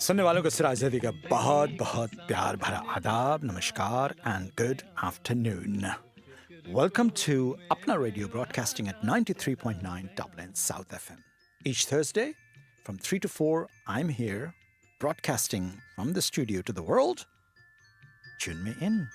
सुनने वालों को सिराज ज़ैदी का बहुत बहुत प्यार भरा आदाब, नमस्कार and good afternoon. Welcome to Apna Radio, broadcasting at 93.9 Dublin South FM. Each Thursday from 3 to 4, I'm here broadcasting from the studio to the world. Tune me in.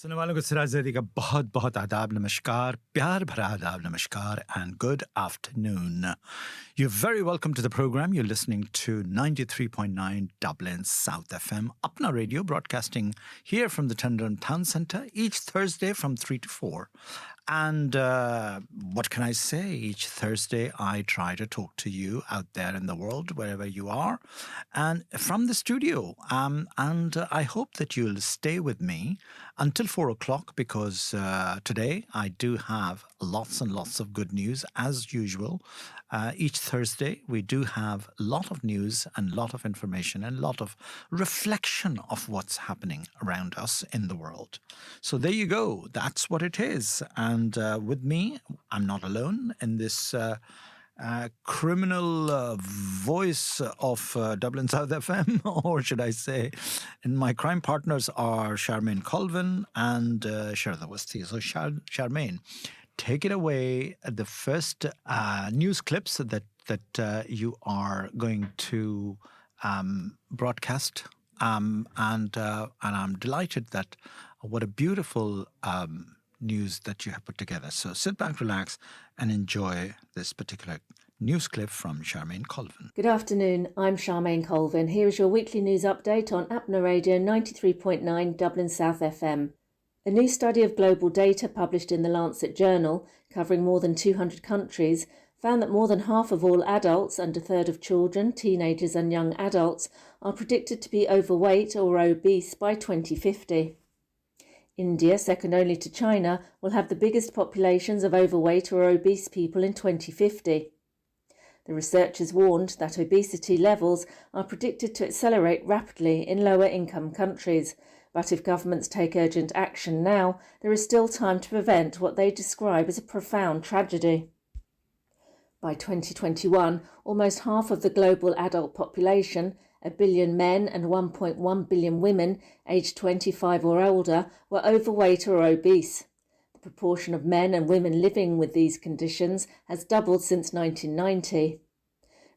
सुनने वालों को सिराज ज़ैदी का बहुत बहुत आदाब, नमस्कार, प्यार भरा आदाब, नमस्कार and good afternoon. You're very welcome to the program. You're listening to 93.9 Dublin South FM, Apna Radio, broadcasting here from the Tundrum Town Centre each Thursday from 3 to 4. And what can I say? Each Thursday I try to talk to you out there in the world, wherever you are, and from the studio. And I hope that you'll stay with me until 4 o'clock, because today I do have lots and lots of good news as usual. Each Thursday we do have a lot of news and a lot of information and a lot of reflection of what's happening around us in the world. So there you go. That's what it is. And with me, I'm not alone in this criminal voice of Dublin South FM, or should I say, and my crime partners are Charmain Colvin and Sharad Awasthi. So Charmain, take it away. The first news clips that you are going to broadcast, and I'm delighted that what a beautiful news that you have put together. So sit back, relax, and enjoy this particular news clip from Charmain Colvin. Good afternoon, I'm Charmain Colvin. Here is your weekly news update on Apna Radio 93.9 Dublin South FM. A new study of global data published in the Lancet journal, covering more than 200 countries, found that more than half of all adults and a third of children, teenagers and young adults are predicted to be overweight or obese by 2050. India, second only to China, will have the biggest populations of overweight or obese people in 2050. The researchers warned that obesity levels are predicted to accelerate rapidly in lower income countries, but if governments take urgent action now, there is still time to prevent what they describe as a profound tragedy. By 2021, almost half of the global adult population, 1 billion men and 1.1 billion women aged 25 or older, were overweight or obese. The proportion of men and women living with these conditions has doubled since 1990.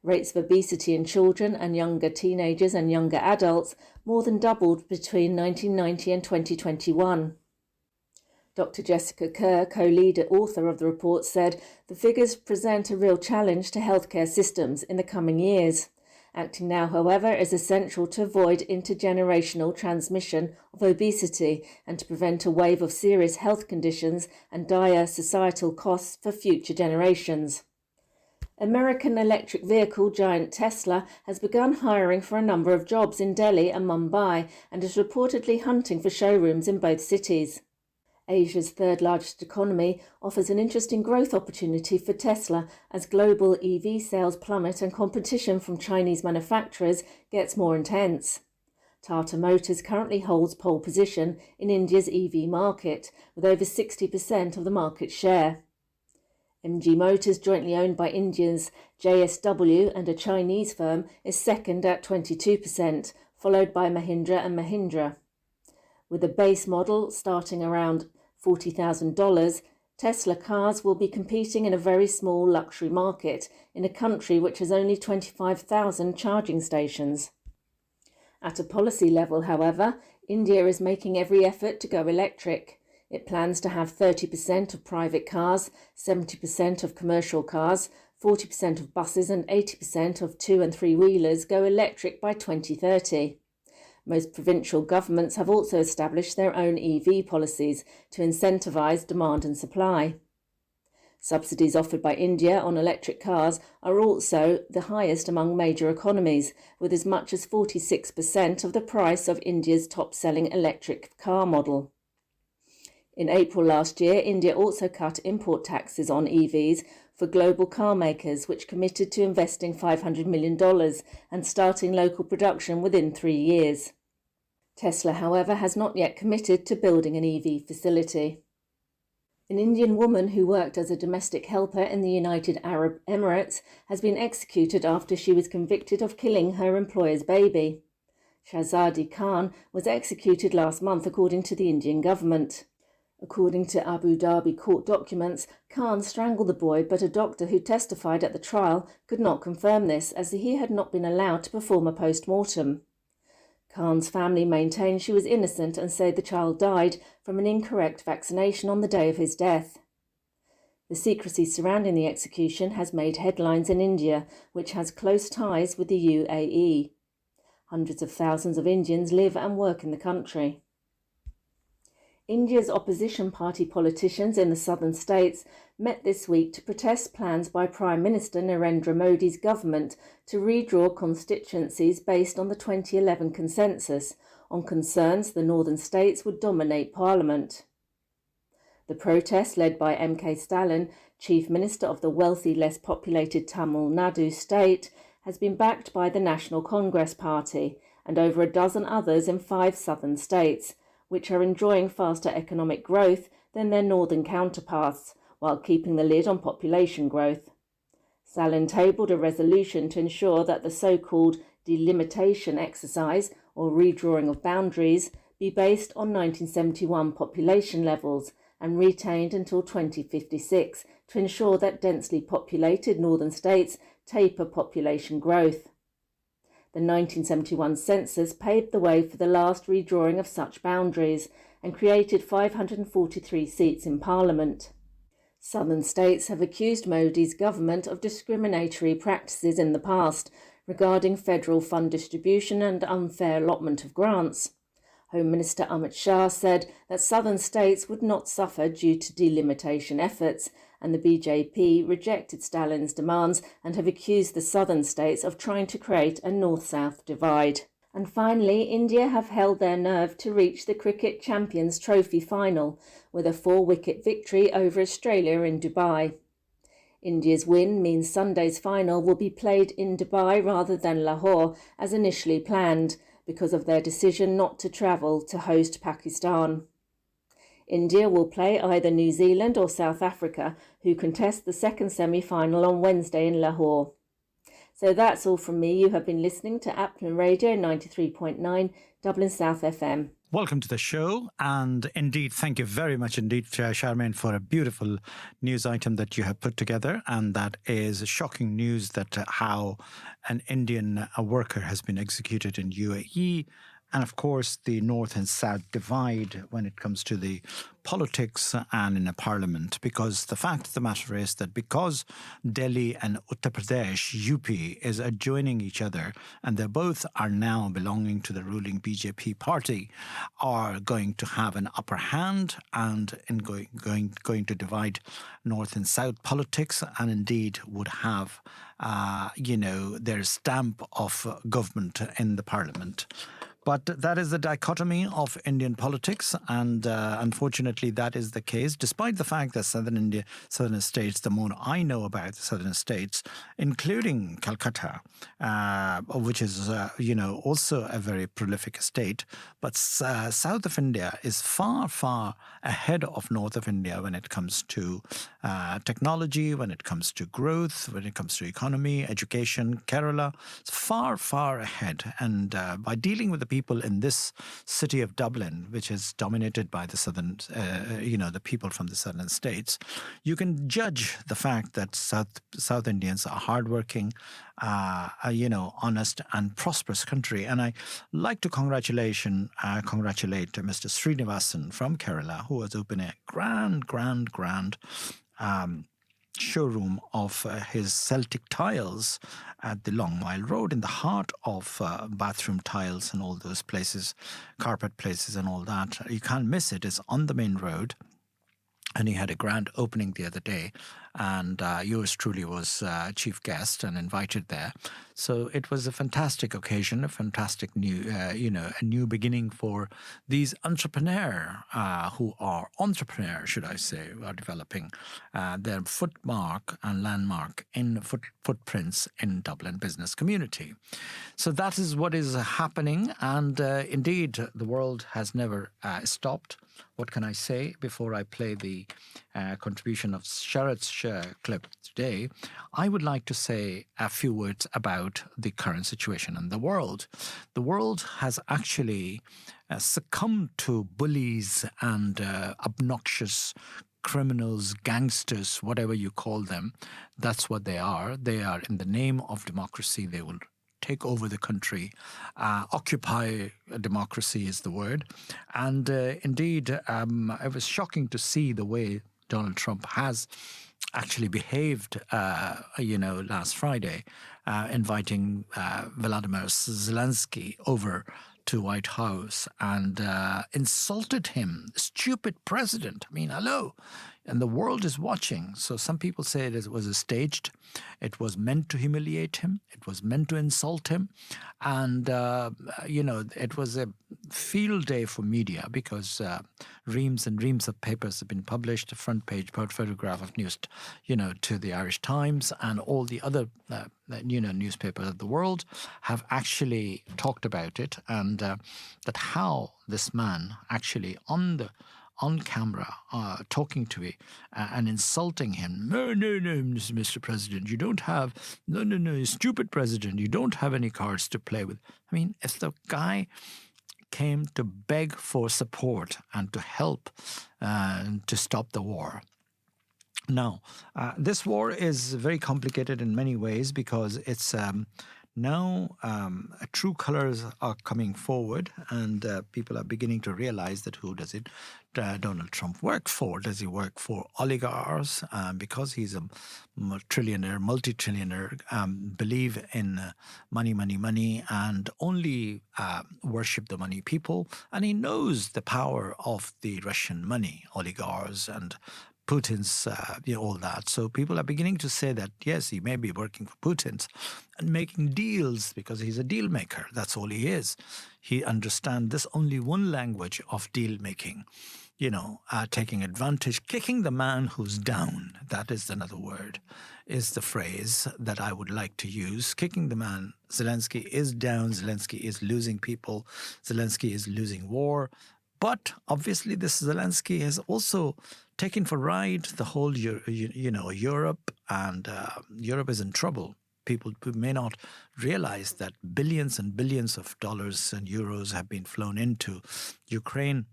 Rates of obesity in children and younger teenagers and younger adults more than doubled between 1990 and 2021. Dr. Jessica Kerr, co-leader author of the report, said the figures present a real challenge to healthcare systems in the coming years. Acting now, however, is essential to avoid intergenerational transmission of obesity and to prevent a wave of serious health conditions and dire societal costs for future generations. American electric vehicle giant Tesla has begun hiring for a number of jobs in Delhi and Mumbai and is reportedly hunting for showrooms in both cities. Asia's third largest economy offers an interesting growth opportunity for Tesla as global EV sales plummet and competition from Chinese manufacturers gets more intense. Tata Motors currently holds pole position in India's EV market, with over 60% of the market share. MG Motors, jointly owned by India's JSW and a Chinese firm, is second at 22%, followed by Mahindra and Mahindra. With a base model starting around $40,000, Tesla cars will be competing in a very small luxury market in a country which has only 25,000 charging stations. At a policy level, however, India is making every effort to go electric. It plans to have 30% of private cars, 70% of commercial cars, 40% of buses and 80% of 2- and 3-wheelers go electric by 2030. Most provincial governments have also established their own EV policies to incentivise demand and supply. Subsidies offered by India on electric cars are also the highest among major economies, with as much as 46% of the price of India's top-selling electric car model. In April last year, India also cut import taxes on EVs for global car makers, which committed to investing $500 million and starting local production within 3 years. Tesla, however, has not yet committed to building an EV facility. An Indian woman who worked as a domestic helper in the United Arab Emirates has been executed after she was convicted of killing her employer's baby. Shahzadi Khan was executed last month, according to the Indian government. According to Abu Dhabi court documents, Khan strangled the boy, but a doctor who testified at the trial could not confirm this, as he had not been allowed to perform a post-mortem. Khan's family maintained she was innocent and said the child died from an incorrect vaccination on the day of his death. The secrecy surrounding the execution has made headlines in India, which has close ties with the UAE. Hundreds of thousands of Indians live and work in the country. India's opposition party politicians in the southern states met this week to protest plans by Prime Minister Narendra Modi's government to redraw constituencies based on the 2011 consensus on concerns the northern states would dominate parliament. The protest, led by 𝐀𝐻𝐧𝐚, Chief Minister of the wealthy, less populated Tamil Nadu state, has been backed by the National Congress Party and over a dozen others in 5 southern states, which are enjoying faster economic growth than their northern counterparts, while keeping the lid on population growth. Salin tabled a resolution to ensure that the so-called delimitation exercise, or redrawing of boundaries, be based on 1971 population levels and retained until 2056 to ensure that densely populated northern states taper population growth. The 1971 census paved the way for the last redrawing of such boundaries and created 543 seats in Parliament. Southern states have accused Modi's government of discriminatory practices in the past regarding federal fund distribution and unfair allotment of grants. Home Minister Amit Shah said that southern states would not suffer due to delimitation efforts, and the BJP rejected Stalin's demands and have accused the southern states of trying to create a north-south divide. And finally, India have held their nerve to reach the Cricket Champions Trophy final with a 4-wicket victory over Australia in Dubai. India's win means Sunday's final will be played in Dubai rather than Lahore as initially planned, because of their decision not to travel to host Pakistan. India will play either New Zealand or South Africa, who contest the second semi-final on Wednesday in Lahore. So that's all from me. You have been listening to Apna Radio 93.9 Dublin South FM. Welcome to the show, and indeed, thank you very much indeed, Charmain, for a beautiful news item that you have put together, and that is shocking news that how an Indian worker has been executed in UAE, and of course the North and South divide when it comes to the politics and in a parliament, because the fact of the matter is that because Delhi and Uttar Pradesh, UP, is adjoining each other, and they both are now belonging to the ruling BJP party, are going to have an upper hand and in going to divide North and South politics, and indeed would have, their stamp of government in the parliament. But that is the dichotomy of Indian politics, and unfortunately that is the case, despite the fact that southern states, the more I know about the southern states, including Calcutta, which is, also a very prolific state, but south of India is far, far ahead of north of India when it comes to technology, when it comes to growth, when it comes to economy, education. Kerala is far, far ahead, and by dealing with the people in this city of Dublin, which is dominated by the southern, the people from the southern states, you can judge the fact that South Indians are hardworking, honest and prosperous country. And I like to congratulate Mr. Srinivasan from Kerala, who has opened a grand showroom of his Celtic tiles at the Long Mile Road, in the heart of bathroom tiles and all those places, carpet places and all that. You can't miss it. It's on the main road. And he had a grand opening the other day. and yours truly was chief guest and invited there. So it was a fantastic occasion, a fantastic a new beginning for these entrepreneurs who are entrepreneurs, should I say, who are developing their footmark and landmark in footprints in Dublin business community. So that is what is happening, and indeed the world has never stopped. What can I say before I play the contribution of Sharad's clip today? I would like to say a few words about the current situation in the world. The world has actually succumbed to bullies and obnoxious criminals, gangsters, whatever you call them. That's what they are. They are, in the name of democracy, they will take over the country. Occupy democracy is the word. And indeed, it was shocking to see the way Donald Trump has actually behaved, last Friday, inviting Volodymyr Zelensky over to White House and insulted him. Stupid president. I mean, hello. And the world is watching. So some people say it was staged. It was meant to humiliate him. It was meant to insult him. And, it was a field day for media because reams and reams of papers have been published, a front page photograph of news, to the Irish Times and all the other, newspapers of the world have actually talked about it, and that how this man actually on camera, talking to me and insulting him. No, Mr. President, you don't have, no, stupid president, you don't have any cards to play with. I mean, if the guy came to beg for support and to help to stop the war. Now, this war is very complicated in many ways because it's now true colors are coming forward, and people are beginning to realize that who does it Donald Trump work for? Does he work for oligarchs because he's a trillionaire, multi-trillionaire, believe in money, and only worship the money people, and he knows the power of the Russian money, oligarchs and Putin's, all that. So people are beginning to say that, yes, he may be working for Putin's and making deals because he's a deal maker. That's all he is. He understands this only one language of deal making, taking advantage, kicking the man who's down. That is another word, is the phrase that I would like to use. Kicking the man. Zelensky is down. Zelensky is losing people. Zelensky is losing war. But obviously this Zelensky has also taken for ride the whole, Europe, and Europe is in trouble. People who may not realize that billions and billions of dollars and euros have been flown into Ukraine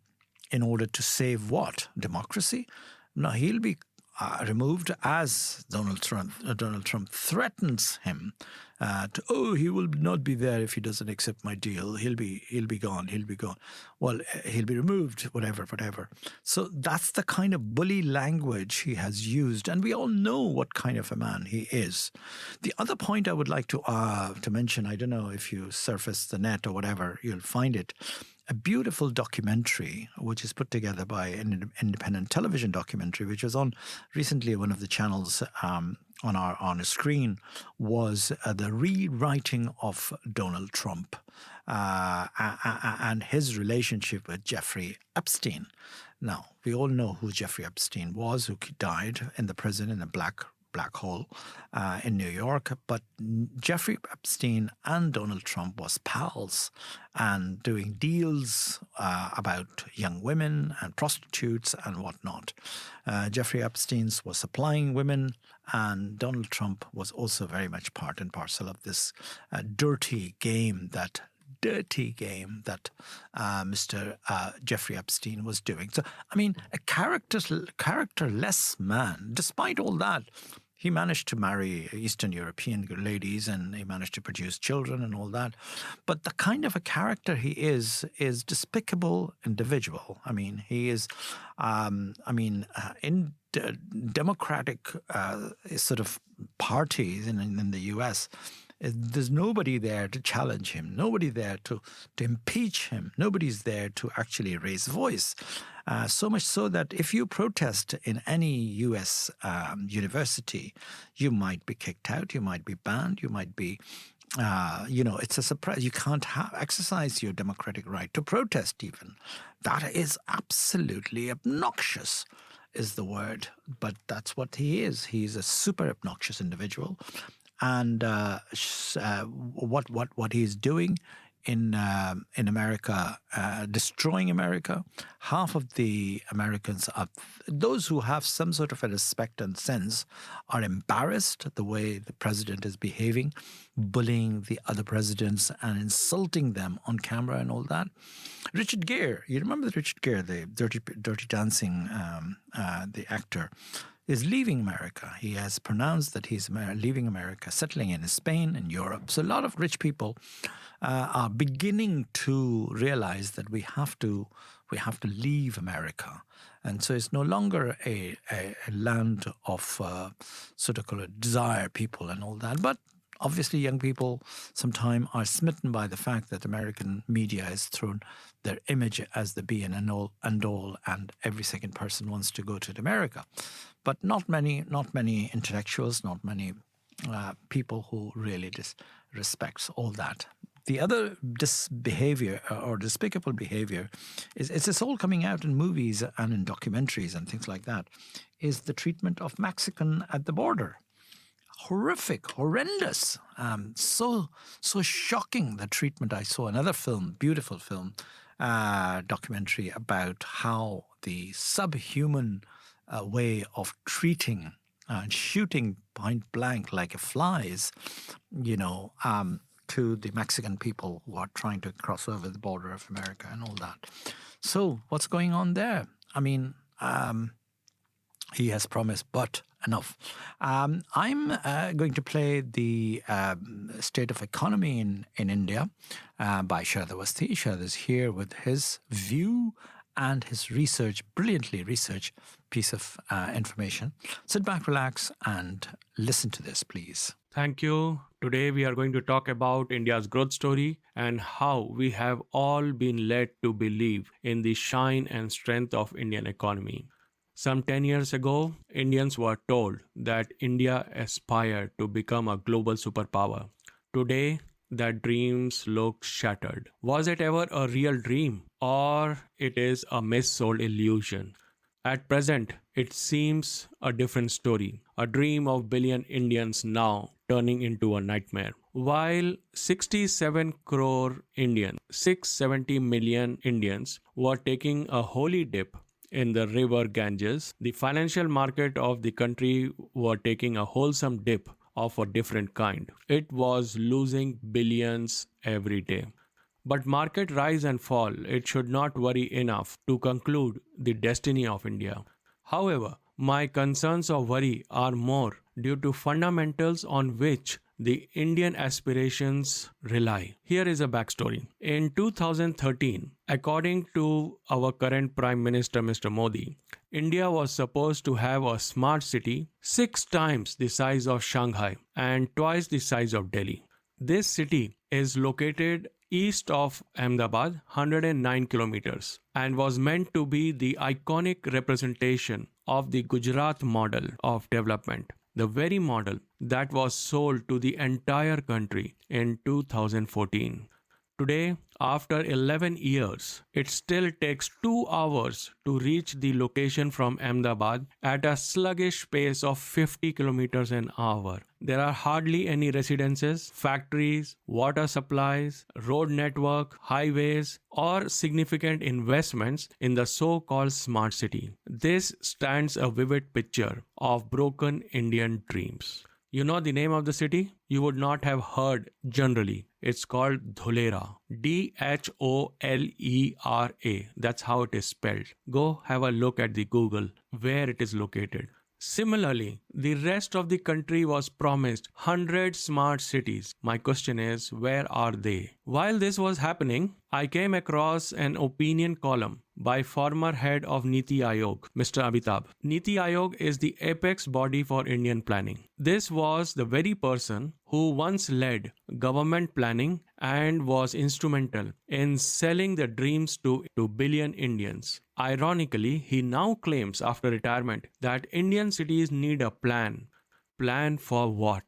in order to save what? Democracy? No, he'll be removed as Donald Trump threatens him he will not be there if he doesn't accept my deal. He'll be gone. Well, he'll be removed, whatever. So that's the kind of bully language he has used, and we all know what kind of a man he is. The other point I would like to mention, I don't know if you surface the net or whatever, you'll find it. A beautiful documentary, which is put together by an independent television documentary, which was on recently one of the channels on a screen, was the rewriting of Donald Trump and his relationship with Jeffrey Epstein. Now, we all know who Jeffrey Epstein was, who died in the prison in a black hole in New York. But Jeffrey Epstein and Donald Trump was pals and doing deals about young women and prostitutes and whatnot. Jeffrey Epstein was supplying women, and Donald Trump was also very much part and parcel of this dirty game that Mr. Jeffrey Epstein was doing. So, I mean, a characterless man. Despite all that, he managed to marry Eastern European ladies, and he managed to produce children and all that. But the kind of a character he is despicable individual. I mean, he is, in democratic sort of parties in the U.S., There's nobody there to challenge him, nobody there to impeach him, nobody's there to actually raise voice. So much so that if you protest in any U.S. University, you might be kicked out, you might be banned, you might be, it's a surprise. You can't exercise your democratic right to protest even. That is absolutely obnoxious, is the word. But that's what he is. He's a super obnoxious individual. And what he's doing in America, destroying America. Half of the Americans, those who have some sort of a respect and sense, are embarrassed at the way the president is behaving, bullying the other presidents and insulting them on camera and all that. Richard Gere, you remember Richard Gere, the Dirty Dancing, the actor, is leaving America. He has pronounced that he's leaving America, settling in Spain and Europe. So a lot of rich people are beginning to realize that we have to leave America. And so it's no longer a land of sort of called desire people and all that. But obviously young people sometimes are smitten by the fact that American media has thrown their image as the be and all, and every second person wants to go to America. But not many intellectuals, not many people who really respects all that. The other disbehavior or despicable behavior it's all coming out in movies and in documentaries and things like that, is the treatment of Mexican at the border. Horrific, horrendous, so shocking, the treatment. I saw another film, beautiful film, documentary about how the subhuman way of treating and shooting point blank like a flies, to the Mexican people who are trying to cross over the border of America and all that. So what's going on there? I mean, he has promised, but enough. I'm going to play the State of Economy in India by Sharad Awasthi. Sharad is here with his view and his brilliantly researched piece of information. Sit back, relax, and listen to this, please. Thank you. Today we are going to talk about India's growth story and how we have all been led to believe in the shine and strength of Indian economy. Some 10 years ago, Indians were told that India aspired to become a global superpower. Today, that dreams look shattered. Was it ever a real dream, or it is a missold illusion? At present, it seems a different story, a dream of billion Indians now turning into a nightmare. While 67 crore Indians, 670 million Indians were taking a holy dip in the river Ganges, the financial market of the country were taking a wholesome dip of a different kind. It was losing billions every day. But market rise and fall, it should not worry enough to conclude the destiny of India. However, my concerns or worry are more due to fundamentals on which the Indian aspirations rely. Here is a backstory. In 2013, according to our current Prime Minister Mr. Modi, India was supposed to have a smart city 6 times the size of Shanghai and twice the size of Delhi. This city is located east of Ahmedabad, 109 kilometers, and was meant to be the iconic representation of the Gujarat model of development, the very model that was sold to the entire country in 2014. Today, after 11 years, it still takes 2 hours to reach the location from Ahmedabad at a sluggish pace of 50 kilometers an hour. There are hardly any residences, factories, water supplies, road network, highways, or significant investments in the so-called smart city. This stands a vivid picture of broken Indian dreams. You know the name of the city? You would not have heard generally. It's called Dholera. Dholera. That's how it is spelled. Go have a look at the Google where it is located. Similarly, the rest of the country was promised 100 smart cities. My question is, where are they? While this was happening, I came across an opinion column by former head of Niti Aayog, Mr. Amitabh. Niti Aayog is the apex body for Indian planning. This was the very person who once led government planning and was instrumental in selling the dreams to 2 billion Indians. Ironically, he now claims after retirement that Indian cities need a plan. Plan for what?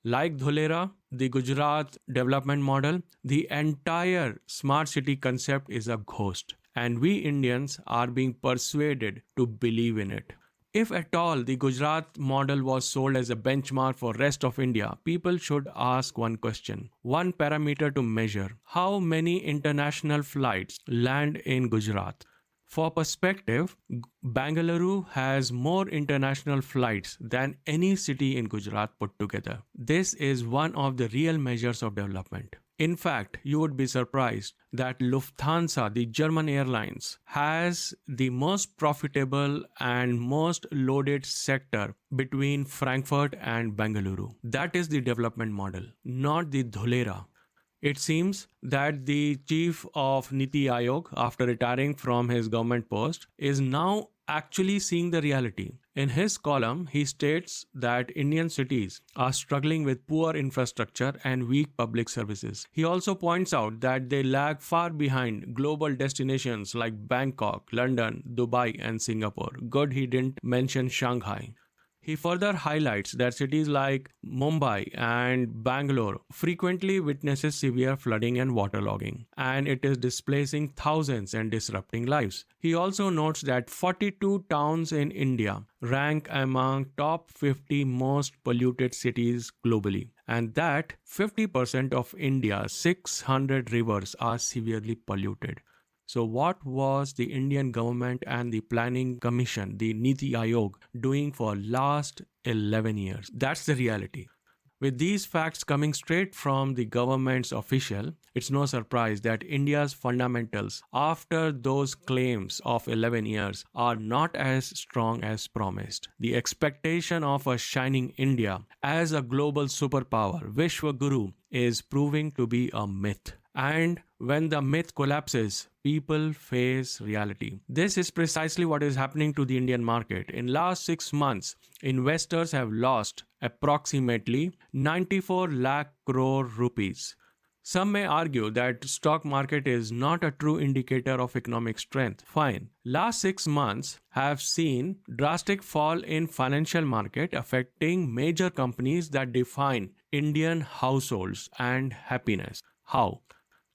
Like Dholera, the Gujarat development model, the entire smart city concept is a ghost, and we Indians are being persuaded to believe in it. If at all the Gujarat model was sold as a benchmark for rest of India, people should ask one question, one parameter to measure: how many international flights land in Gujarat? For perspective, Bengaluru has more international flights than any city in Gujarat put together. This is one of the real measures of development. In fact, you would be surprised that Lufthansa, the German airlines, has the most profitable and most loaded sector between Frankfurt and Bengaluru. That is the development model, not the Dholera. It seems that the chief of Niti Aayog, after retiring from his government post, is now actually seeing the reality. In his column, he states that Indian cities are struggling with poor infrastructure and weak public services. He also points out that they lag far behind global destinations like Bangkok, London, Dubai, and Singapore. Good he didn't mention Shanghai. He further highlights that cities like Mumbai and Bangalore frequently witnesses severe flooding and waterlogging, and it is displacing thousands and disrupting lives. He also notes that 42 towns in India rank among top 50 most polluted cities globally, and that 50% of India's 600 rivers are severely polluted. So what was the Indian government and the Planning Commission, the Niti Aayog, doing for last 11 years? That's the reality. With these facts coming straight from the government's official, it's no surprise that India's fundamentals after those claims of 11 years are not as strong as promised. The expectation of a shining India as a global superpower, Vishwa Guru, is proving to be a myth. And when the myth collapses, people face reality. This is precisely what is happening to the Indian market. In last 6 months, investors have lost approximately 94 lakh crore rupees. Some may argue that stock market is not a true indicator of economic strength. Fine. Last 6 months have seen drastic fall in financial market affecting major companies that define Indian households and happiness. How?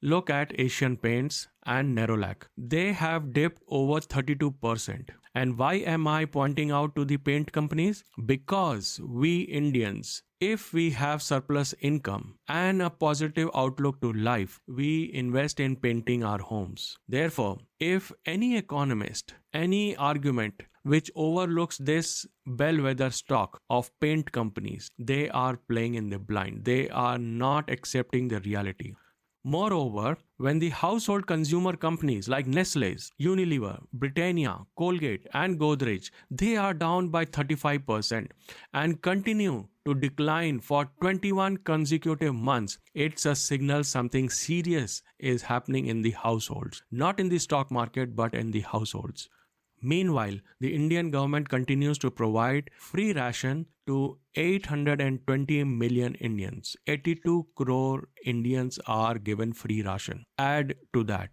Look at Asian Paints and Nerolac. They have dipped over 32%. And why am I pointing out to the paint companies? Because we Indians, if we have surplus income and a positive outlook to life, we invest in painting our homes. Therefore, if any economist, any argument which overlooks this bellwether stock of paint companies, they are playing in the blind. They are not accepting the reality. Moreover, when the household consumer companies like Nestlé's, Unilever, Britannia, Colgate and Godrej, they are down by 35% and continue to decline for 21 consecutive months, it's a signal something serious is happening in the households. Not in the stock market, but in the households. Meanwhile, the Indian government continues to provide free ration to 820 million Indians. 82 crore Indians are given free ration. Add to that.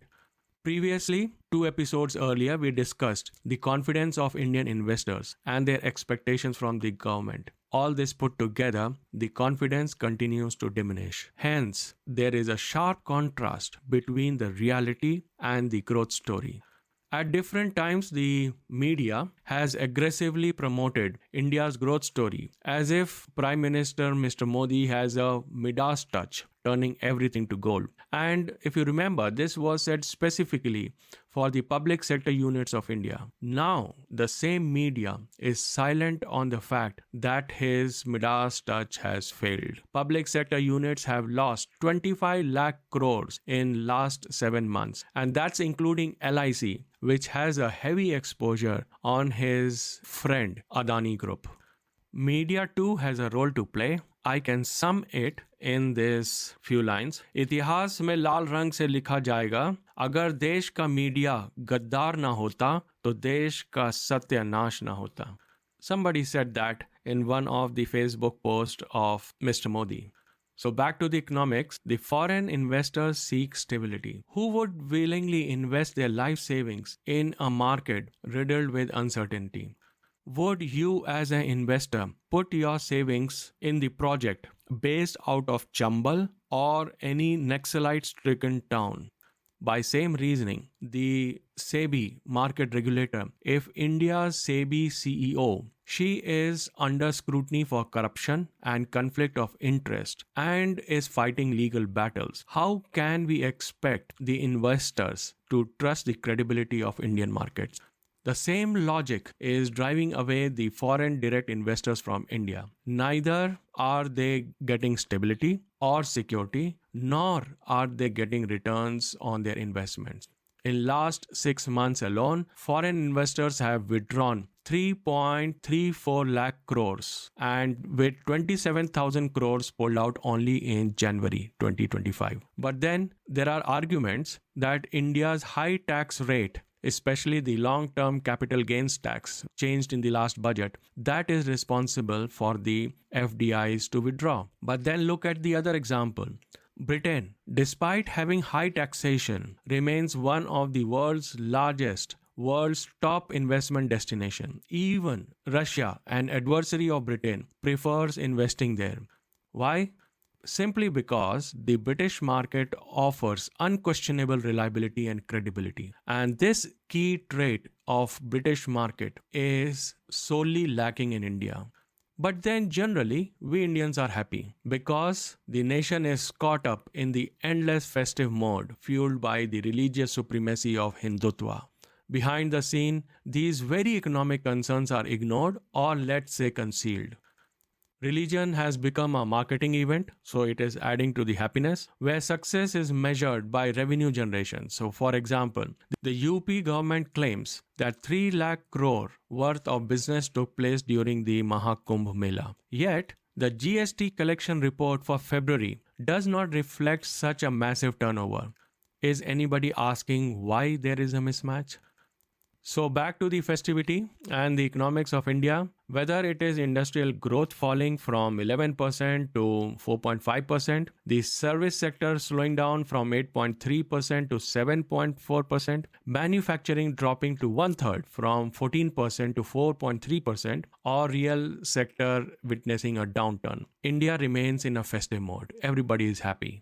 Previously, 2 episodes earlier, we discussed the confidence of Indian investors and their expectations from the government. All this put together, the confidence continues to diminish. Hence, there is a sharp contrast between the reality and the growth story. At different times, the media has aggressively promoted India's growth story as if Prime Minister Mr. Modi has a Midas touch, turning everything to gold. And if you remember, this was said specifically for the public sector units of India. Now, the same media is silent on the fact that his Midas touch has failed. Public sector units have lost 25 lakh crores in last 7 months, and that's including LIC, which has a heavy exposure on his friend Adani Group. Media too has a role to play. I can sum it in these few lines. इतिहास में लाल रंग से लिखा जाएगा, अगर देश का media गद्दार ना होता तो देश का सत्यानाश ना होता. Somebody said that in one of the Facebook posts of Mr. Modi. So back to the economics, the foreign investors seek stability. Who would willingly invest their life savings in a market riddled with uncertainty? Would you as an investor put your savings in the project based out of Chambal or any Naxalite-stricken town? By same reasoning, the 𝐤𝐈 market regulator, if India's 𝐤𝐈 CEO, she is under scrutiny for corruption and conflict of interest and is fighting legal battles, how can we expect the investors to trust the credibility of Indian markets? The same logic is driving away the foreign direct investors from India. Neither are they getting stability or security, nor are they getting returns on their investments. In last 6 months alone, foreign investors have withdrawn 3.34 lakh crores and with 27,000 crores pulled out only in January 2025. But then there are arguments that India's high tax rate, especially the long-term capital gains tax changed in the last budget, that is responsible for the FDIs to withdraw. But then look at the other example. Britain, despite having high taxation, remains one of the world's top investment destination. Even Russia, an adversary of Britain, prefers investing there. Why? Simply because the British market offers unquestionable reliability and credibility. And this key trait of British market is solely lacking in India. But then generally, we Indians are happy because the nation is caught up in the endless festive mode fueled by the religious supremacy of Hindutva. Behind the scene, these very economic concerns are ignored or let's say concealed. Religion has become a marketing event, so it is adding to the happiness, where success is measured by revenue generation. So for example, the UP government claims that 3 lakh crore worth of business took place during the Mahakumbh Mela. Yet, the GST collection report for February does not reflect such a massive turnover. Is anybody asking why there is a mismatch? So back to the festivity and the economics of India, whether it is industrial growth falling from 11% to 4.5%, the service sector slowing down from 8.3% to 7.4%, manufacturing dropping to 1/3 from 14% to 4.3%, or real sector witnessing a downturn. India remains in a festive mode. Everybody is happy.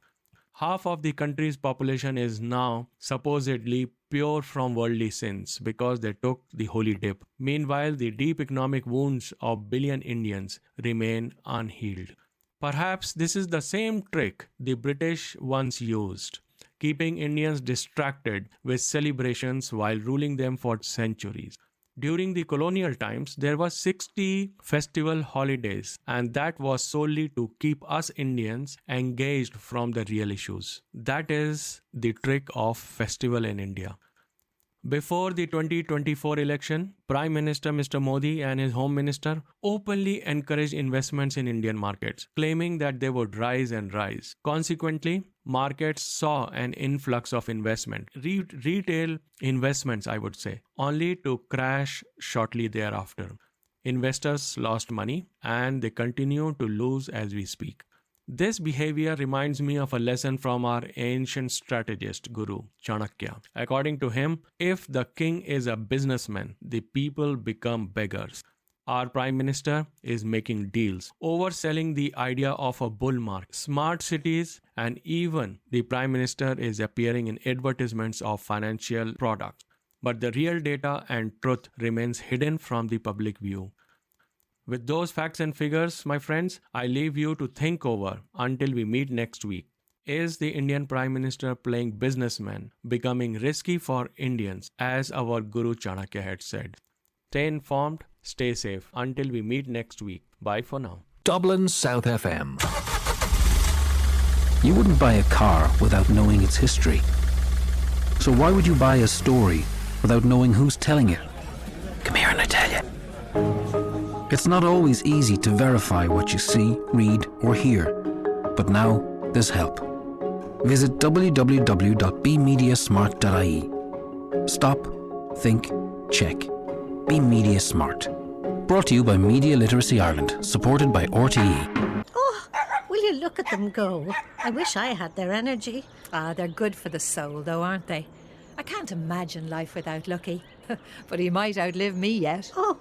Half of the country's population is now supposedly pure from worldly sins because they took the holy dip. Meanwhile, the deep economic wounds of billion Indians remain unhealed. Perhaps this is the same trick the British once used, keeping Indians distracted with celebrations while ruling them for centuries. During the colonial times, there were 60 festival holidays, and that was solely to keep us Indians engaged from the real issues. That is the trick of festival in India. Before the 2024 election, Prime Minister Mr. Modi and his Home Minister openly encouraged investments in Indian markets, claiming that they would rise and rise. Consequently, markets saw an influx of investment, retail investments, I would say, only to crash shortly thereafter. Investors lost money and they continue to lose as we speak. This behavior reminds me of a lesson from our ancient strategist guru, 𝐀𝐩𝐧𝐚. According to him, if the king is a businessman, the people become beggars. Our Prime Minister is making deals, overselling the idea of a bull market, smart cities, and even the Prime Minister is appearing in advertisements of financial products. But the real data and truth remains hidden from the public view. With those facts and figures, my friends, I leave you to think over until we meet next week. Is the Indian Prime Minister playing businessman, becoming risky for Indians, as our Guru Chanakya had said? Stay informed, stay safe. Until we meet next week. Bye for now. Dublin South FM. You wouldn't buy a car without knowing its history. So why would you buy a story without knowing who's telling it? Come here and I tell you. It's not always easy to verify what you see, read, or hear. But now there's help. Visit www.bemediasmart.ie. Stop, think, check. Be Media Smart. Brought to you by Media Literacy Ireland, supported by RTE. Oh, will you look at them go? I wish I had their energy. They're good for the soul, though, aren't they? I can't imagine life without Lucky. But he might outlive me yet. Oh,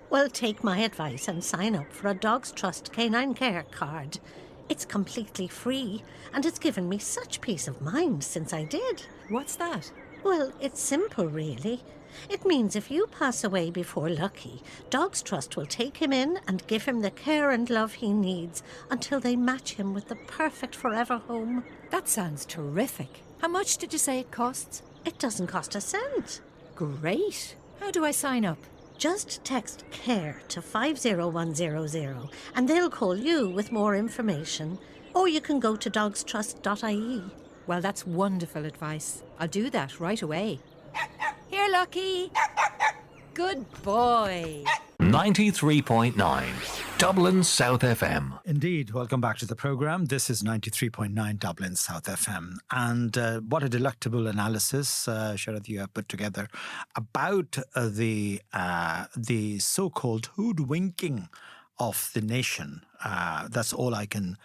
well, take my advice and sign up for a Dogs Trust Canine Care card. It's completely free, and it's given me such peace of mind since I did. What's that? Well, it's simple, really. It means if you pass away before Lucky, Dogs Trust will take him in and give him the care and love he needs until they match him with the perfect forever home. That sounds terrific. How much did you say it costs? It doesn't cost a cent. Great. How do I sign up? Just text CARE to 50100 and they'll call you with more information. Or you can go to dogstrust.ie. Well, that's wonderful advice. I'll do that right away. Here, Lucky. Good boy. 93.9 Dublin South FM. Indeed. Welcome back to the programme. This is 93.9 Dublin South FM. And what a delectable analysis, Sharad, you have put together about the so-called hoodwinking of the nation. That's all I can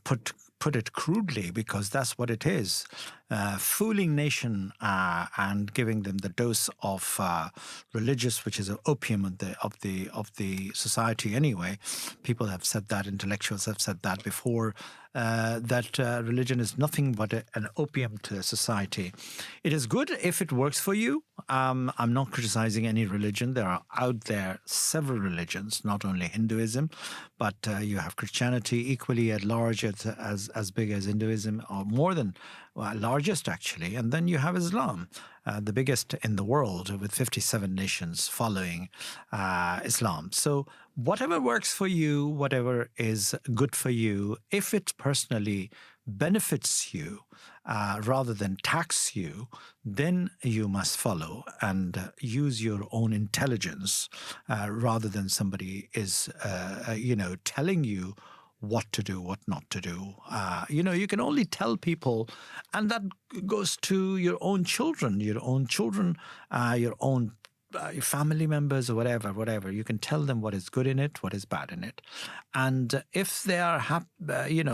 put it crudely, because that's what it is. Fooling nation and giving them the dose of religious, which is an opium of the society anyway. People have said that, intellectuals have said that before, that religion is nothing but an opium to society. It is good if it works for you. I'm not criticizing any religion. There are out there several religions, not only Hinduism, but you have Christianity equally at large as big as Hinduism, or more than largest actually. And then you have Islam, the biggest in the world, with 57 nations following Islam. So whatever works for you, whatever is good for you, if it personally benefits you rather than tax you, then you must follow and use your own intelligence rather than somebody is, telling you what to do, what not to do. You can only tell people, and that goes to your own children, your own your family members or whatever. You can tell them what is good in it, what is bad in it. And if they are,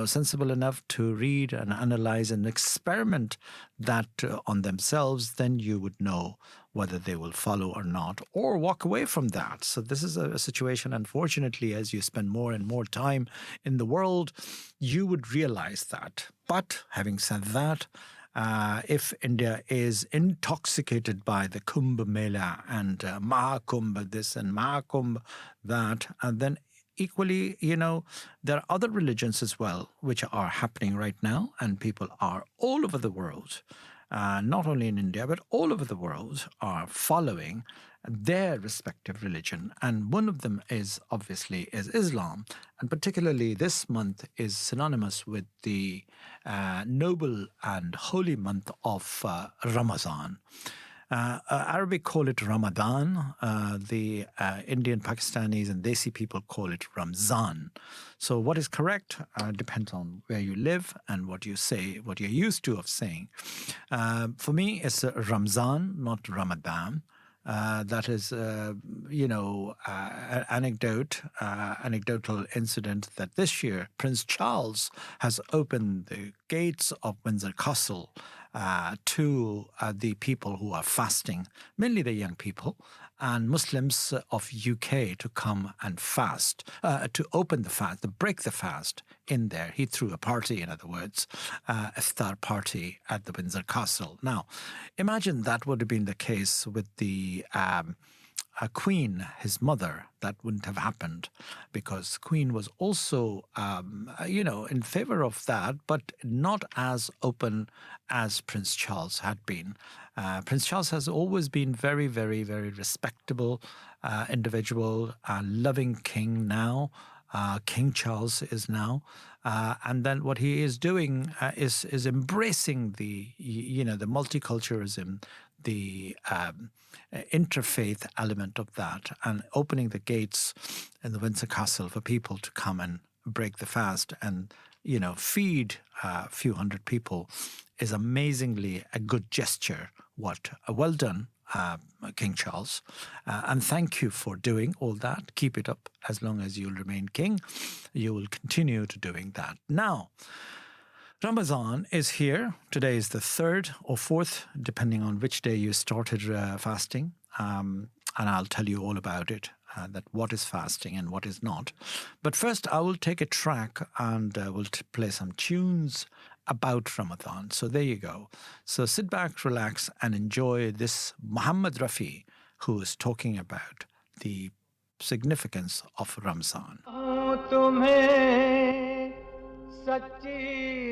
sensible enough to read and analyze and experiment that on themselves, then you would know whether they will follow or not, or walk away from that. So this is a situation, unfortunately, as you spend more and more time in the world, you would realize that. But having said that, if India is intoxicated by the Kumbh Mela and Mahakumbh this and Mahakumbh that, and then equally, there are other religions as well which are happening right now, and people are all over the world, not only in India, but all over the world, are following their respective religion. And one of them is Islam. And particularly this month is synonymous with the noble and holy month of Ramzaan. Arabic call it Ramadan. The Indian, Pakistanis and Desi people call it Ramzaan. So what is correct depends on where you live and what you say, what you're used to of saying. For me, it's Ramzan, not Ramadan. That is, an anecdotal incident that this year Prince Charles has opened the gates of Windsor Castle to the people who are fasting, mainly the young people, and Muslims of UK to come and fast, to open the fast, to break the fast in there. He threw a party, in other words, a iftar party at the Windsor Castle. Now, imagine that would have been the case with the Queen, his mother. That wouldn't have happened, because Queen was also, in favor of that, but not as open as Prince Charles had been. Prince Charles has always been very, very, very respectable individual, loving king now. King Charles is now. And then what he is doing is embracing the multiculturalism, the interfaith element of that, and opening the gates in the Windsor Castle for people to come and break the fast and, feed a few hundred people is amazingly a good gesture. Well done, King Charles. And thank you for doing all that. Keep it up as long as you'll remain king. You will continue to doing that. Now, Ramzaan is here. Today is the 3rd or 4th, depending on which day you started fasting. And I'll tell you all about it, that what is fasting and what is not. But first, I will take a track and we'll play some tunes about Ramadan. So there you go. So sit back, relax, and enjoy this Muhammad Rafi, who is talking about the significance of Ramzan. सच्ची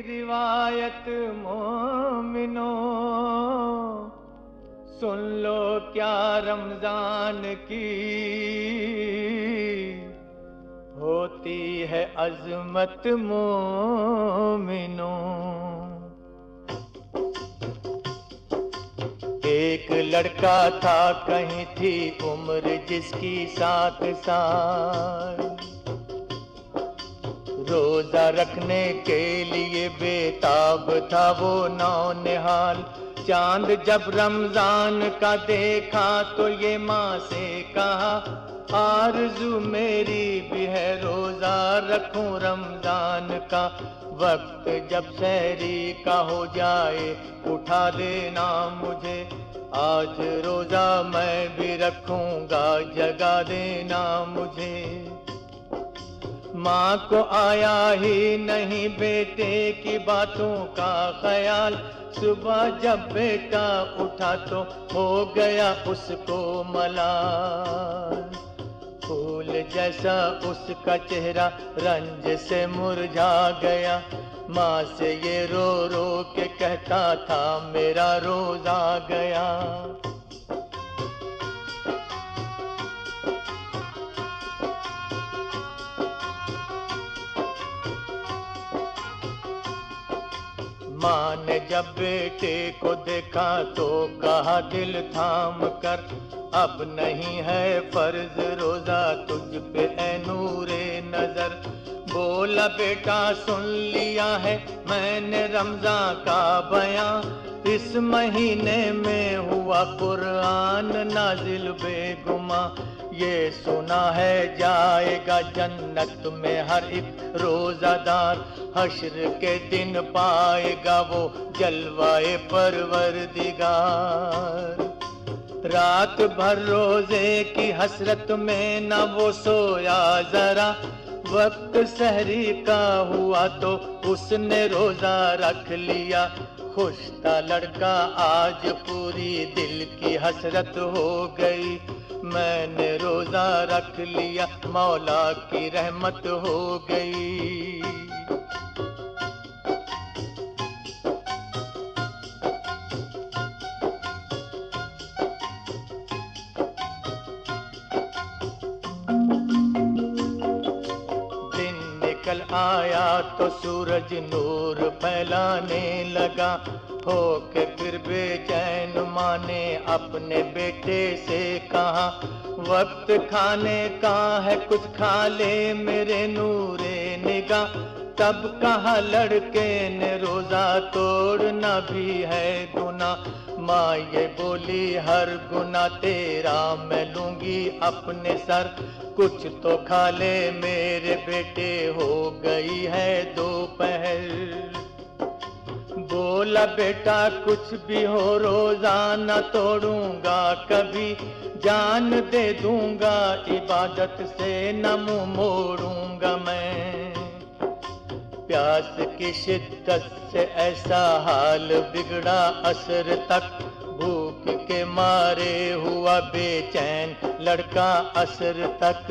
रिवायत मोमिनो सुन लो क्या रमजान की होती है अज़मत मोमिनो एक लड़का था कहीं थी उम्र जिसकी 7 साल रोजा रखने के लिए बेताब था वो नौनिहाल चांद जब रमजान का देखा तो ये माँ से कहा आरज़ू मेरी भी है रोजा रखूं रमजान का वक्त जब सहरी का हो जाए उठा देना मुझे आज रोजा मैं भी रखूंगा जगा देना मुझे माँ को आया ही नहीं बेटे की बातों का ख्याल सुबह जब बेटा उठा तो हो गया उसको मलाल फूल जैसा उसका चेहरा रंज से मुरझा गया माँ से ये रो रो के कहता था मेरा रोजा गया माँ ने जब बेटे को देखा तो कहा दिल थाम कर अब नहीं है फर्ज रोजा तुझ पे ऐ नूरे नजर बोला बेटा सुन लिया है मैंने रमजान का बयां इस महीने में हुआ कुरान नाजिल बेगुमा ये सुना है जाएगा जन्नत में हर एक रोजादार हश्र के दिन पाएगा वो जलवाए परवरदिगार रात भर रोजे की हसरत में न वो सोया जरा वक्त सहरी का हुआ तो उसने रोजा रख लिया खुश था लड़का आज पूरी दिल की हसरत हो गई मैंने रोजा रख लिया मौला की रहमत हो गई दिन निकल आया तो सूरज नूर फैलाने लगा होके फिर बेचैन माँ ने अपने बेटे से कहा वक्त खाने का है कुछ खा ले मेरे नूरे निगाह तब कहा लड़के ने रोजा तोड़ना भी है गुनाह माँ ये बोली हर गुनाह तेरा मैं लूंगी अपने सर कुछ तो खा ले मेरे बेटे हो गई है दोपहर बोला बेटा कुछ भी हो रोजाना तोड़ूंगा कभी जान दे दूंगा इबादत से न मुंह मोड़ूंगा मैं प्यास की शिद्दत से ऐसा हाल बिगड़ा असर तक भूख के मारे हुआ बेचैन लड़का असर तक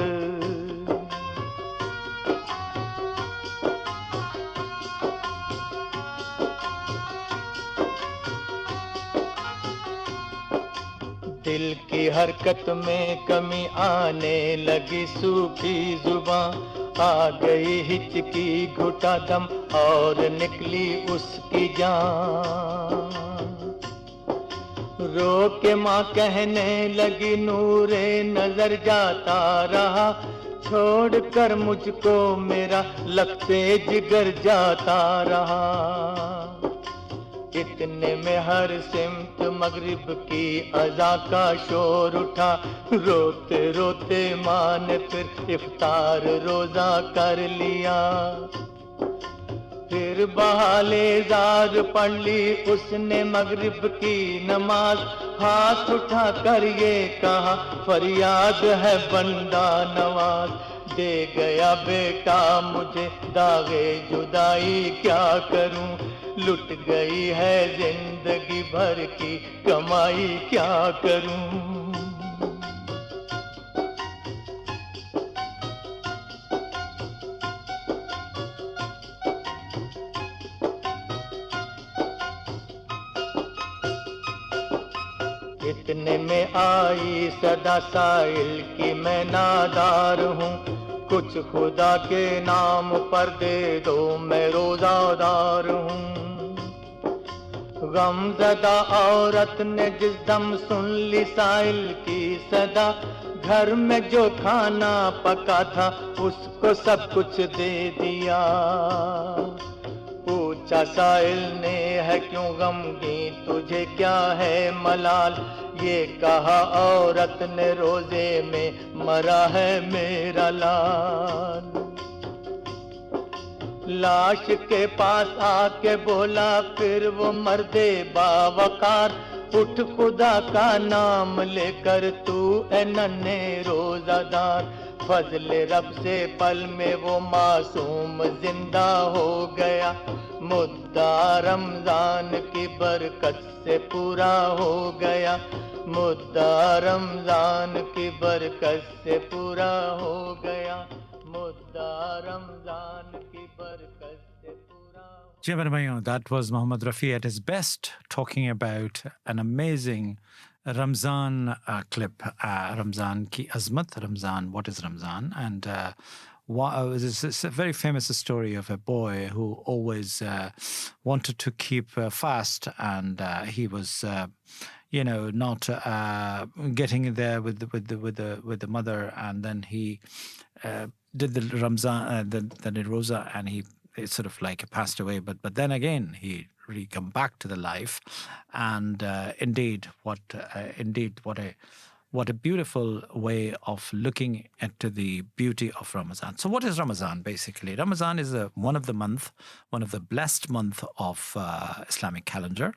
दिल की हरकत में कमी आने लगी सूखी जुबान आ गई हिचकी घुटा दम और निकली उसकी जान रो के माँ कहने लगी नूरे नजर जाता रहा छोड़कर मुझको मेरा लगते जिगर जाता रहा इतने में हर सिमत मगरिब की अज़ा का शोर उठा रोते रोते माँ ने फिर इफ्तार रोज़ा कर लिया फिर बहाले जार पढ़ ली उसने मगरिब की नमाज हाथ उठा कर ये कहा फरियाद है बंदा नवाज दे गया बेटा मुझे दागे जुदाई क्या करूं लुट गई है जिंदगी भर की कमाई क्या करूं इतने में आई सदा साइल की मैं नादार हूँ कुछ खुदा के नाम पर दे दो मैं रोज़ादार हूँ गमज़दा औरत ने जिस दम सुन ली साइल की सदा घर में जो खाना पका था उसको सब कुछ दे दिया पूछा साइल ने है क्यों गमगीन तुझे क्या है मलाल ये कहा औरत ने रोजे में मरा है मेरा लाल लाश के पास आके बोला फिर वो मर्दे बावकार उठ खुदा का नाम लेकर तू ए नन्हे रोजादार फजले रब से पल में वो मासूम जिंदा हो गया मुद्दा रमजान की बरकत से पूरा हो गया मुद्दा रमजान की बरकत से पूरा हो गया मुद्दा रमजान की बरकत से पूरा जी मेरे भाइयों, that was Mohammed Rafi at his best talking about an amazing Ramzan clip, Ramzan ki azmat, Ramzan, what is Ramzan? And it's a very famous story of a boy who always wanted to keep fast, and he was, not getting there with the mother, and then he did the Ramzan, the Roza, and he sort of like passed away. But then again, he really come back to the life, and indeed, what a beautiful way of looking into the beauty of Ramadan. So what is Ramadan basically? Ramadan is one of the blessed month of Islamic calendar.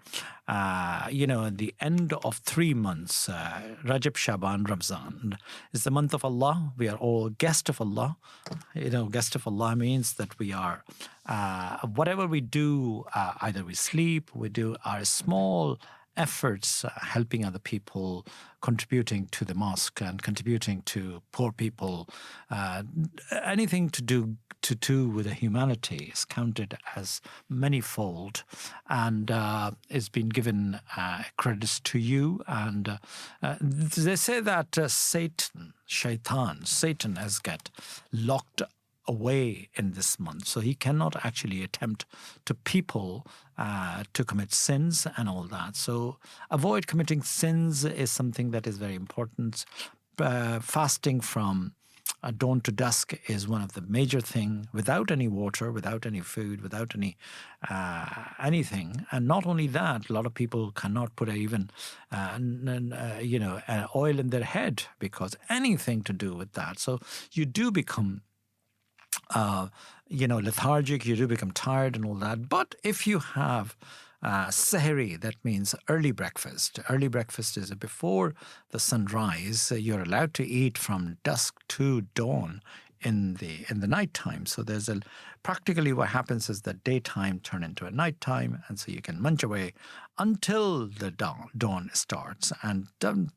At the end of 3 months, Rajab, Shaban, Ramzan is the month of Allah. We are all guests of Allah. Guest of Allah means that we are, whatever we do, either we sleep, we do our small efforts helping other people, contributing to the mosque and contributing to poor people, anything to do with the humanity is counted as manifold, and it's been given credits to you. And they say that Satan has got locked away in this month, so he cannot actually attempt to people to commit sins and all that. So avoid committing sins is something that is very important. Fasting from dawn to dusk is one of the major thing, without any water, without any food, without any anything. And not only that, a lot of people cannot put even oil in their head because anything to do with that. So you do become lethargic, you do become tired and all that. But if you have sahri, that means early breakfast. Early breakfast is before the sunrise. You're allowed to eat from dusk to dawn in the night time. So there's practically what happens is that daytime turn into a night time, and so you can munch away until the dawn starts. And 10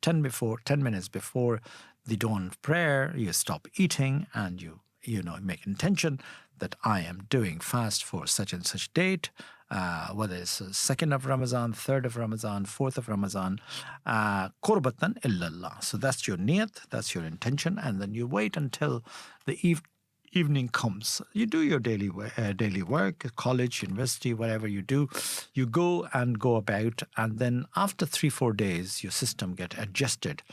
minutes before the dawn prayer, you stop eating and you make intention that I am doing fast for such and such date, whether it's 2nd of Ramadan, 3rd of Ramadan, 4th of Ramadan, qurbatan illallah. So that's your niyat, that's your intention, and then you wait until the evening comes. You do your daily work, college, university, whatever you do, you go about, and then after 3-4 days, your system get adjusted,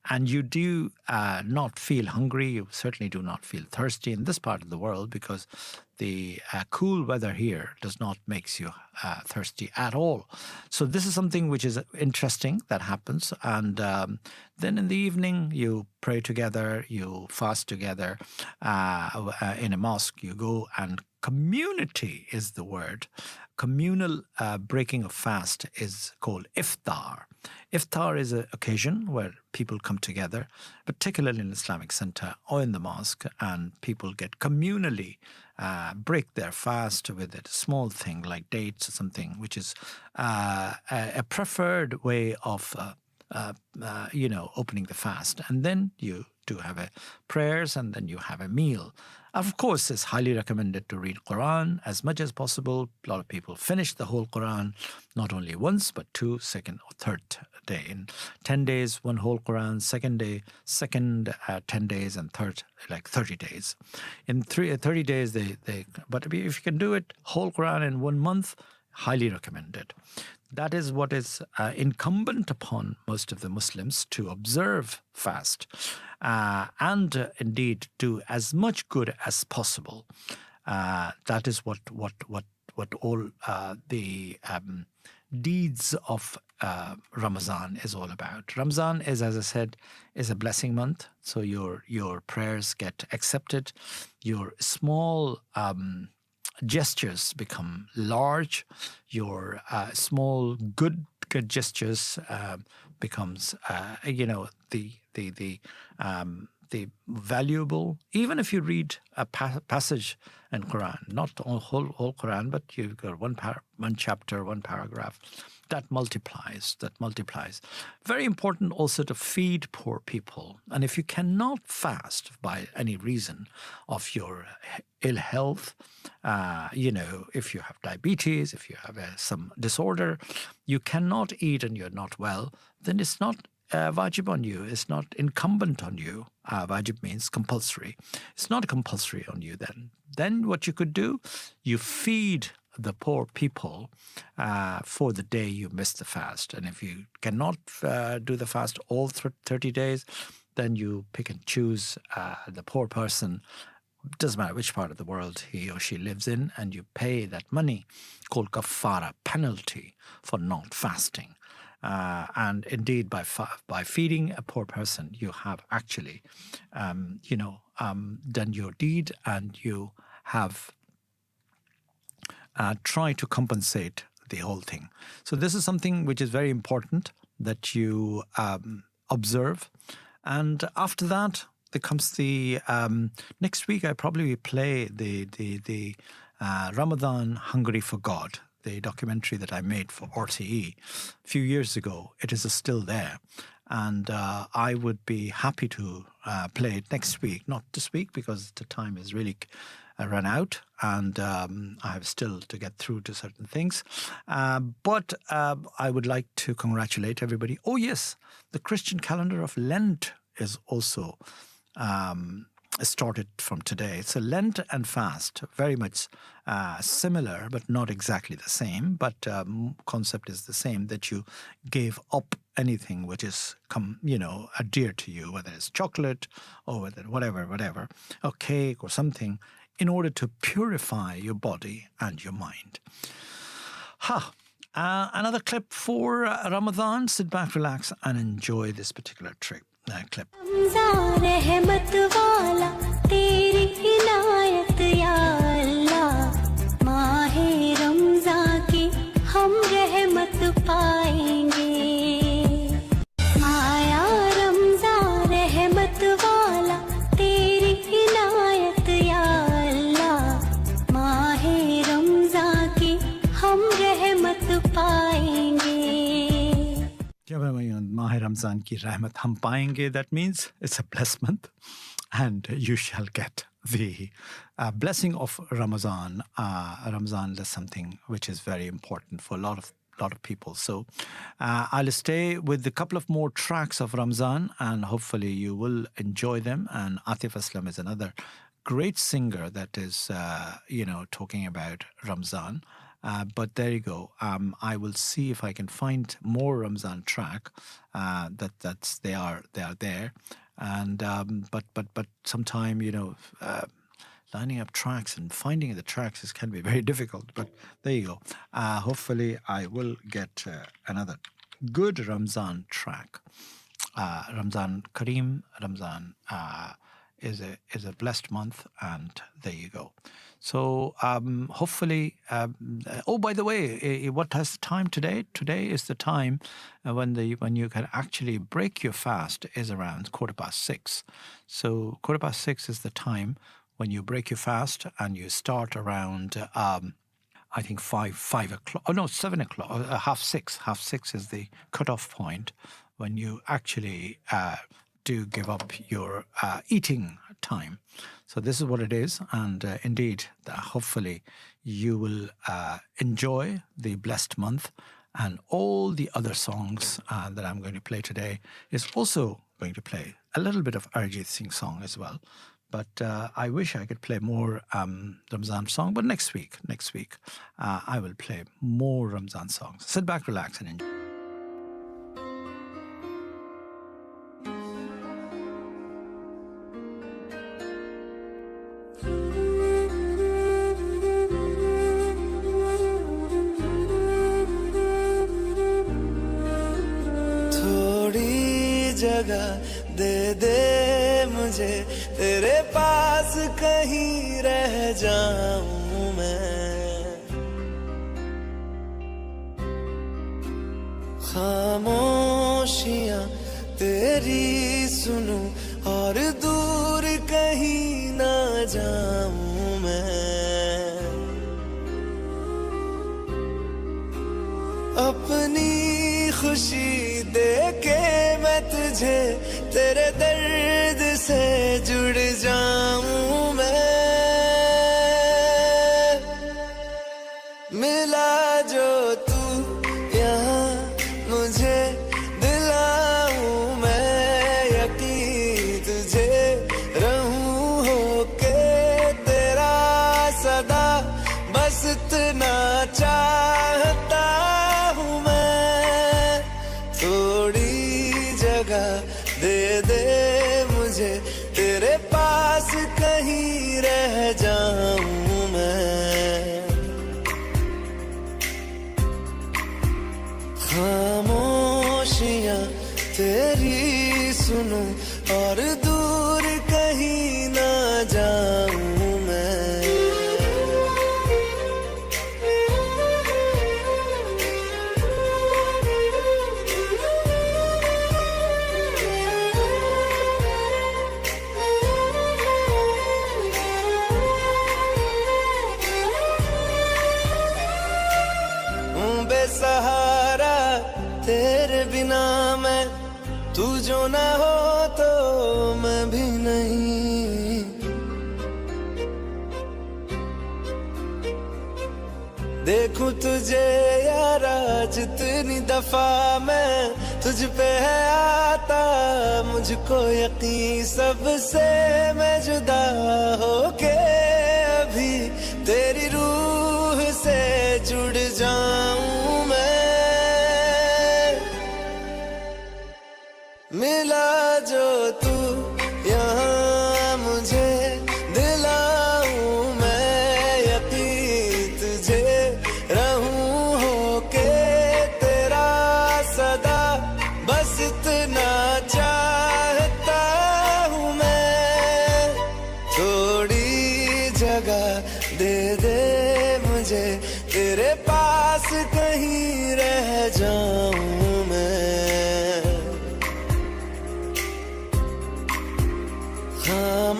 and you do not feel hungry, you certainly do not feel thirsty in this part of the world, because the cool weather here does not make you thirsty at all. So this is something which is interesting that happens. And then in the evening, you pray together, you fast together in a mosque. You go, and community is the word. Communal breaking of fast is called iftar. Iftar is an occasion where people come together, particularly in an Islamic center or in the mosque, and people get communally break their fast with a small thing like dates or something, which is a preferred way of opening the fast. And then you do have prayers, and then you have a meal. Of course, it's highly recommended to read Quran as much as possible. A lot of people finish the whole Quran, not only once, but two, second or third day. In 10 days, one whole Quran, second 10 days, and third, like 30 days. In 30 days, but if you can do it, whole Quran in 1 month, highly recommended. That is what is incumbent upon most of the Muslims, to observe fast and indeed do as much good as possible. That is what all the deeds of Ramzan is all about. Ramzan is, as I said, is a blessing month. So your prayers get accepted. Your small gestures become large. Your small good gestures becomes the valuable. Even if you read a passage in Quran, not the whole Quran, but you've got one chapter, one paragraph, that multiplies. Very important also to feed poor people. And if you cannot fast by any reason of your ill health, if you have diabetes, if you have some disorder, you cannot eat and you're not well, then it's not wajib on you. It's not incumbent on you. Wajib means compulsory. It's not compulsory on you then. Then what you could do, you feed the poor people for the day you missed the fast. And if you cannot do the fast all 30 days, then you pick and choose the poor person. Doesn't matter which part of the world he or she lives in, and you pay that money called kafara, penalty for not fasting. And indeed, by feeding a poor person, you have actually, done your deed, and you have tried to compensate the whole thing. So this is something which is very important that you observe. And after that, there comes the next week. I probably play the Ramadan Hungry for God, the documentary that I made for RTE a few years ago. It is still there. And I would be happy to play it next week, not this week, because the time is really run out, and I have still to get through to certain things. But I would like to congratulate everybody. Oh, yes, the Christian calendar of Lent is also started from today. So Lent and fast, very much similar, but not exactly the same. But concept is the same, that you gave up anything which is dear to you, whether it's chocolate or whatever, or cake or something, in order to purify your body and your mind. Another clip for Ramadan. Sit back, relax, and enjoy this particular clip. Ramzan रहमत वाला तेरी इनायत या अल्लाह, माहे रमज़ान की हम रहमत पाएंगे। आया रमज़ान रहमत वाला तेरी इनायत या अल्लाह, माहे रमज़ान की हम रहमत पाएंगे। Mahe Ramzan ki rahmat hum payenge. That means it's a blessed month, and you shall get the blessing of Ramzan. Ramzan is something which is very important for a lot of people. So I'll stay with a couple of more tracks of Ramzan, and hopefully you will enjoy them. And Atif Aslam is another great singer that is, talking about Ramzan. But there you go. I will see if I can find more Ramzan track. They are there, and but sometime lining up tracks and finding the tracks can be very difficult. But there you go. Hopefully, I will get another good Ramzan track. Ramzan Kareem, Ramzan is a blessed month, and there you go. So hopefully, oh, by the way, what has the time today? Today is the time when you can actually break your fast is around 6:15. So 6:15 is the time when you break your fast, and you start around I think 5 o'clock. Oh no, 7 o'clock. 6:30. 6:30 is the cutoff point when you actually do give up your eating time. So this is what it is, and indeed, hopefully you will enjoy the blessed month, and all the other songs that I'm going to play today is also going to play a little bit of Arijit Singh song as well. But I wish I could play more Ramzan song, but next week, I will play more Ramzan songs. Sit back, relax, and enjoy. जगह दे दे मुझे तेरे पास कहीं रह जाऊं मैं खामोशियां तेरी सुनूं और दूर कहीं ना जाऊं मैं अपनी खुशी दे के मैं तुझे तेरे दर्द से जुड़ जाऊं मैं मिला जो तू यहाँ मुझे दिलाऊं मैं यकीन तुझे रहूं होके तेरा सदा बस इतना चाहता हूँ मैं थोड़ी जगह दे दे मुझे तेरे पास कहीं रह जाऊं मैं खामोशियां तेरी सुनूं और दूर कहीं ना जाऊं मैं सहारा तेरे बिना मैं तू जो ना हो तो मैं भी नहीं देखूं तुझे यारा जितनी दफा मैं तुझ पे है आता मुझको यकीन सबसे मैं जुदा होके अभी तेरी रूह से जुड़ जाऊं मैं मिला जो तू यहाँ मुझे दिलाऊं मैं यकीन तुझे रहूं होके तेरा सदा बस इतना चाहता हूँ मैं थोड़ी जगह दे दे मुझे तेरे पास कहीं रह जाऊं मैं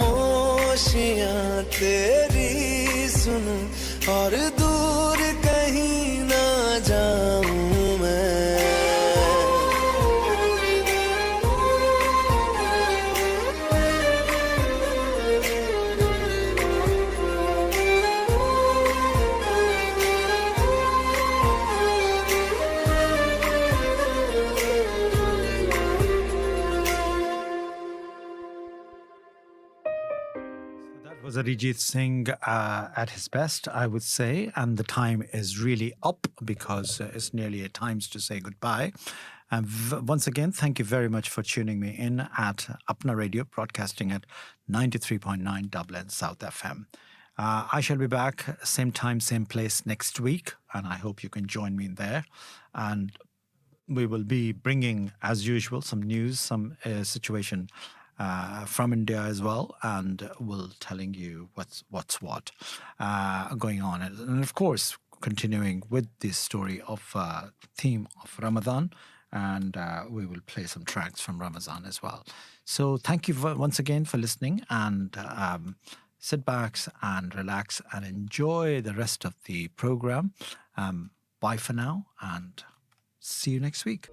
खामोशियां तेरी सुनूं और दूर कहीं ना जाऊं मैं Was Arijit Singh at his best, I would say. And the time is really up because it's nearly at times to say goodbye. And once again, thank you very much for tuning me in at Apna Radio, broadcasting at 93.9 Dublin South FM. I shall be back same time, same place next week, and I hope you can join me there. And we will be bringing, as usual, some news, some situation from India as well, and we'll telling you what's what going on. And of course, continuing with this story of theme of Ramadan, and we will play some tracks from Ramzaan as well. So thank you once again for listening, and sit back and relax and enjoy the rest of the program. Bye for now, and see you next week.